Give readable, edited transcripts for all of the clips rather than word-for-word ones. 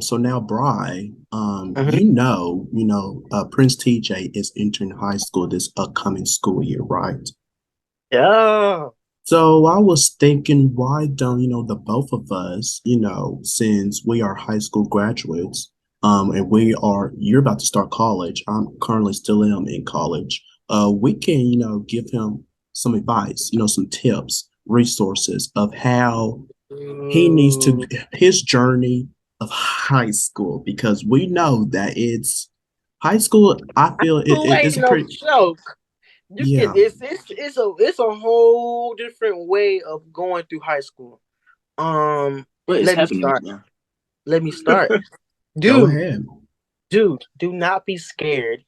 So now, Bry, Hmm. Prince TJ is entering high school this upcoming school year, right? Yeah. So I was thinking, why don't, the both of us, since we are high school graduates, and you're about to start college. I'm currently still am in college. We can, give him some advice, some tips, resources of how he needs to Ooh. his journey of high school because we know that it's high school. I feel School it's ain't a no pretty joke. You can yeah. it's a whole different way of going through high school. What is Let me happening right start. now? Let me start. Go Dude, ahead. dude, do not be scared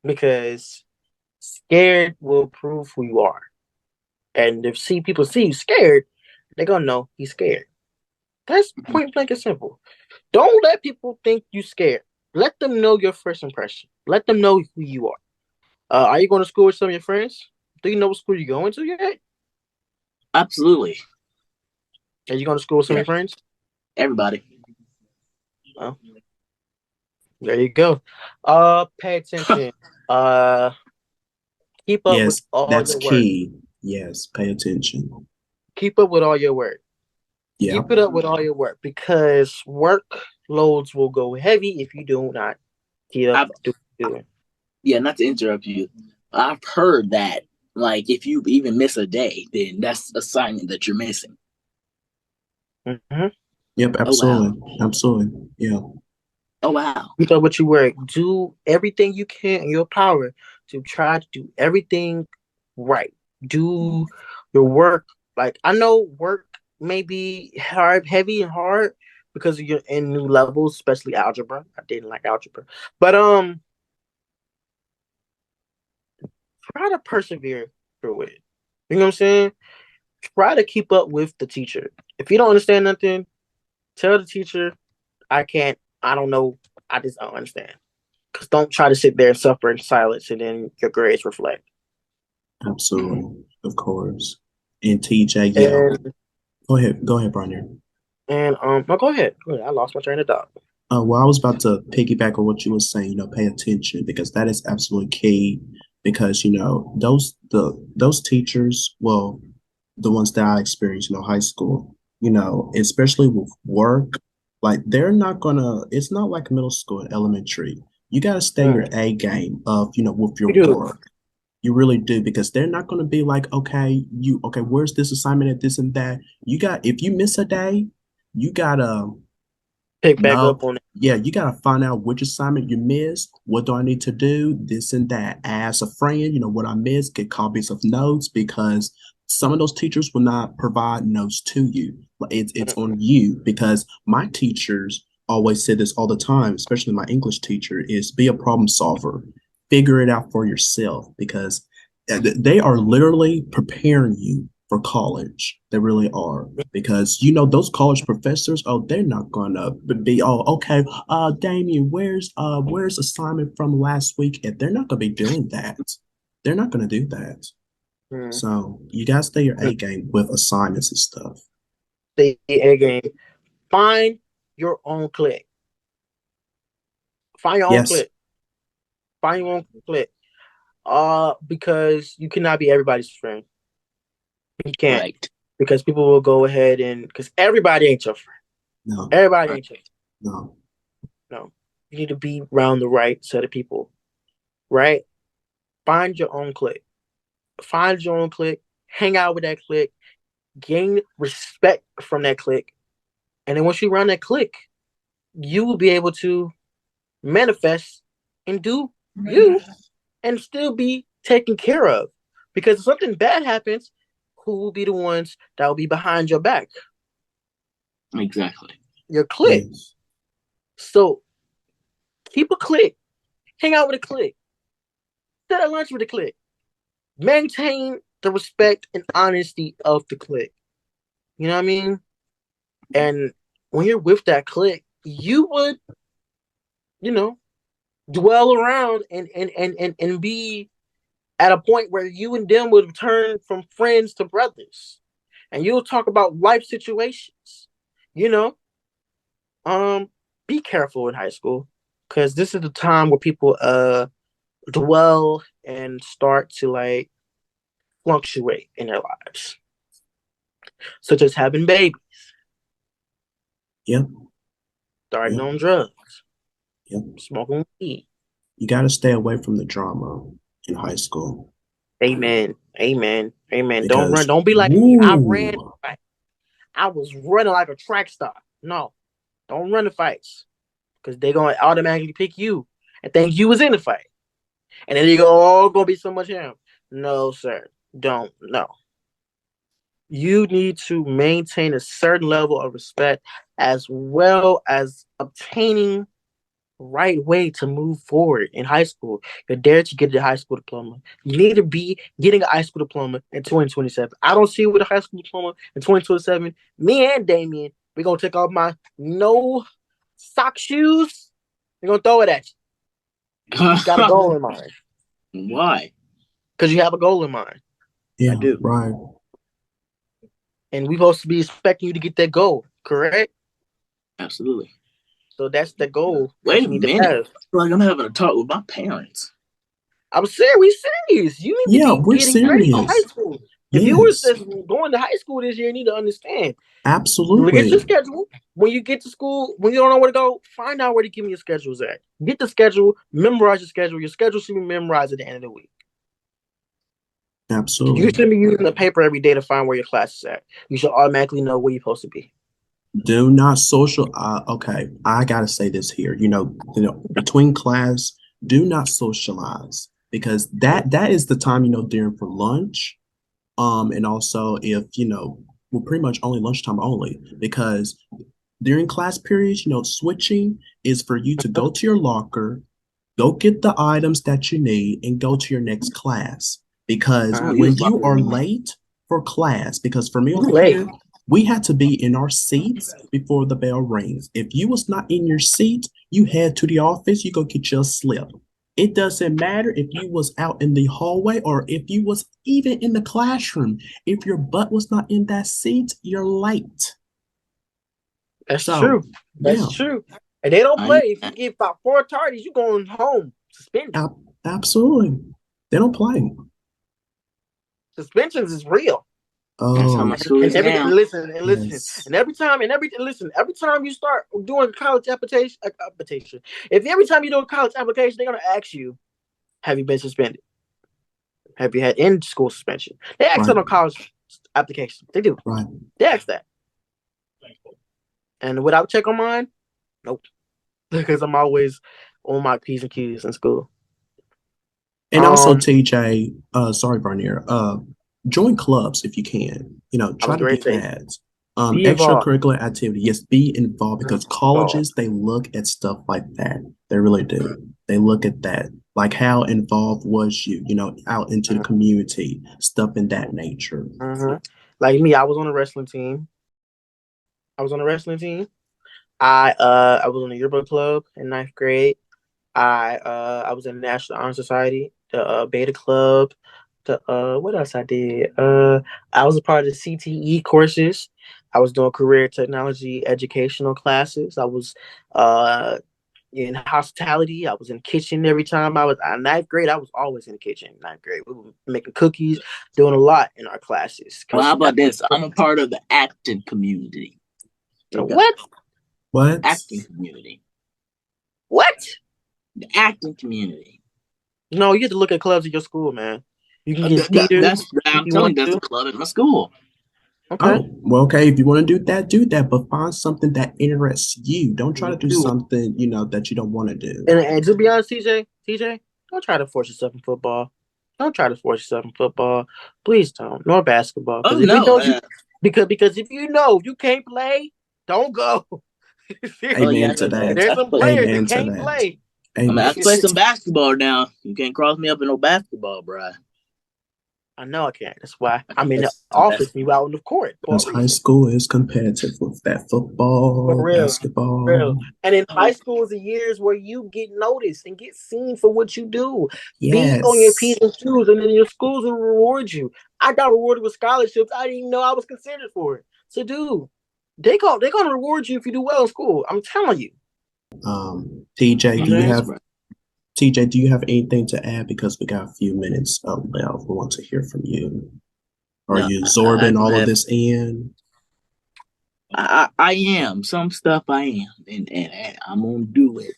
because scared will prove who you are. And if people see you scared, they're gonna know he's scared. That's point blank and simple. Don't let people think you scared. Let them know your first impression. Let them know who you are. Are you going to school with some of your friends? Do you know what school you're going to yet? Absolutely. Are you going to school with some of Yeah, your friends? everybody. Oh, there you go. Pay attention. Uh, keep up with Yes, all that's your work. key. Yes, pay attention. Keep up with all your work. Yeah, Keep it up with all your work because work loads will go heavy if you do not keep up I've doing. Yeah, not to interrupt you. I've heard that like if you even miss a day, then that's a sign that you're missing. Mm-hmm. yep, Oh wow. absolutely, absolutely. Yeah, Oh wow. Keep up with your work. Do everything you can in your power to try to do everything right. Do your work. Like I know work may be hard, heavy and hard because you're in new levels, especially algebra. I didn't like algebra, but try to persevere through it. You know what I'm saying? Try to keep up with the teacher. If you don't understand nothing, tell the teacher, I can't. I don't know. I just don't understand. Because don't try to sit there and suffer in silence and then your grades reflect. absolutely, of course. And TJ, yeah, And go ahead, Bry'Neir. no, go ahead. Go ahead. I lost my train of thought. Well, I was about to piggyback on what you were saying. Pay attention because that is absolutely key. Because those teachers, well, the ones that I experienced, high school, especially with work, like they're not gonna. It's not like middle school and elementary. You gotta stay your Mm, A game of with your you do. work. You really do because they're not gonna be like, okay, where's this assignment and this and that. You got if you miss a day, you gotta Pick back no, up on it. yeah, you gotta find out which assignment you missed. What do I need to do? This and that. Ask a friend, what I missed, get copies of notes because some of those teachers will not provide notes to you. But it's Mm, on you because my teachers always say this all the time, especially my English teacher, is be a problem solver. Figure it out for yourself because they are literally preparing you for college. They really are because those college professors, oh, they're not gonna be, oh, okay, Damian, where's assignment from last week? And they're not gonna be doing that. They're not gonna do that. mm. So you gotta stay your A game with assignments and stuff. Stay again. Find your own clique. Find your own Yes, clique. Find your own clique. Because you cannot be everybody's friend. You can't. Right. Because people will go ahead and because everybody ain't your friend. no, Everybody Right. ain't your friend. no, No. You need to be around the right set of people. Right? Find your own clique. Find your own clique. Hang out with that clique. Gain respect from that clique. And then once you run that clique, you will be able to manifest and do you and still be taken care of. Because if something bad happens, who will be the ones that will be behind your back? Exactly. Your clique. yes, So keep a clique. Hang out with a clique. Sit at lunch with a clique. Maintain the respect and honesty of the clique. You know what I mean? And when you're with that clique, you would, you know, dwell around and be at a point where you and them would turn from friends to brothers. And you'll talk about life situations. You know? be careful in high school because this is the time where people dwell and start to like fluctuate in their lives, such as having babies, Yep. starting Yep. on drugs, Yep. smoking weed. You got to stay away from the drama in high school Amen. Amen. Amen. Don't run. because, Don't be like me. I ran. woo, I was running like a track star. No, don't run the fights because they're gonna automatically pick you and think you was in the fight, and then you go, "Oh, gonna be so much him." No, sir. Don't. No. You need to maintain a certain level of respect as well as obtaining right way to move forward in high school. You're there to get a high school diploma. You need to be getting a high school diploma in 2027. I don't see you with a high school diploma in 2027. Me and Damian, we're gonna take off my no sock shoes. We're gonna throw it at you. You got a goal in mind. Why? Because you have a goal in mind. yeah, I do. right. And we're supposed to be expecting you to get that goal, correct? Absolutely. So that's the goal. Wait you a need minute. To have. Like I'm having a talk with my parents. I'm serious. We serious. You need Yeah, to be we're getting ready for high serious. school. If you were Yes, just going to high school this year, you need to understand. Look at your absolutely. schedule. When you get to school, when you don't know where to go, find out where to give me your schedules at. Get the schedule, memorize your schedule. Your schedule should be memorized at the end of the week. You Absolutely. shouldn't be using the paper every day to find where your class is at. You should automatically know where you're supposed to be. Do not social. Okay, I gotta say this here. Between class, do not socialize because that is the time during for lunch. And also if well, pretty much only lunchtime only because during class periods, switching is for you to go to your locker, go get the items that you need, and go to your next class. Because when you are late for class, because for me over Late. here, we had to be in our seats before the bell rings. If you was not in your seat, you head to the office, you go get your slip. It doesn't matter if you was out in the hallway or if you was even in the classroom. If your butt was not in that seat, you're late. That's So, true. That's yeah, true. And they don't play. If you get about 4 tardies, you going home suspended. absolutely. They don't play. Suspensions is real. That's how Oh, my school is now. Listen, yes. and every time you start doing college application, if every time you do a college application, they're gonna ask you, have you been suspended? Have you had in school suspension? They ask that Right, on college application. They do. right. They ask that. And would I check on mine? Nope. Because I'm always on my P's and Q's in school. And also, TJ, sorry, Bry'Neir, join clubs if you can. I Try was to ready get to say, that. be involved. Extracurricular activity. Yes, be involved because colleges, they look at stuff like that. They really do. They look at that. Like how involved was you, out into the community, stuff in that nature. Mm-hmm. Like me, I was on a wrestling team. I was on the yearbook club in ninth grade. I was in the National Honor Society, the Beta Club, the what else I did? I was a part of the CTE courses. I was doing career technology educational classes. I was in hospitality. I was in the kitchen every time I was in ninth grade. I was always in the kitchen in ninth grade. We were making cookies, doing a lot in our classes. Well, how about this? I'm a part of the acting community. What? What? Acting community. What? The acting community. No, you have to look at clubs at your school, man. You can get theater. I'm telling you, that's a club at my school. Okay. Oh, well, okay. If you want to do that, but find something that interests you. Don't try to do something, that you don't want to do. And to be honest, TJ, don't try to force yourself in football. Don't try to force yourself in football. Please don't. Nor basketball. Oh, no. Because if you know you can't play, don't go. Amen to that. There's some players Amen that to can't that. play. Amen. I can play some basketball now. You can't cross me up in no basketball, bro. I know I can't. That's why I'm in the office and you out on the court. Because high school is competitive with that football, For real. basketball. For real. And in high school is the years where you get noticed and get seen for what you do. Yes. Be on your P's and Q's, and then your schools will reward you. I got rewarded with scholarships. I didn't even know I was considered for it. So, dude, they're gonna reward you if you do well in school. I'm telling you. TJ, do you That's have right. TJ? Do you have anything to add? Because we got a few minutes left. We want to hear from you. Are No, you I absorbing don't all of have. this in? I am. Some stuff I am, and I'm gonna do it,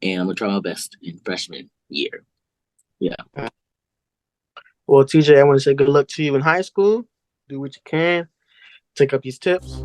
and I'm gonna try my best in freshman year. Yeah. Well, TJ, I want to say good luck to you in high school. Do what you can. Take up these tips.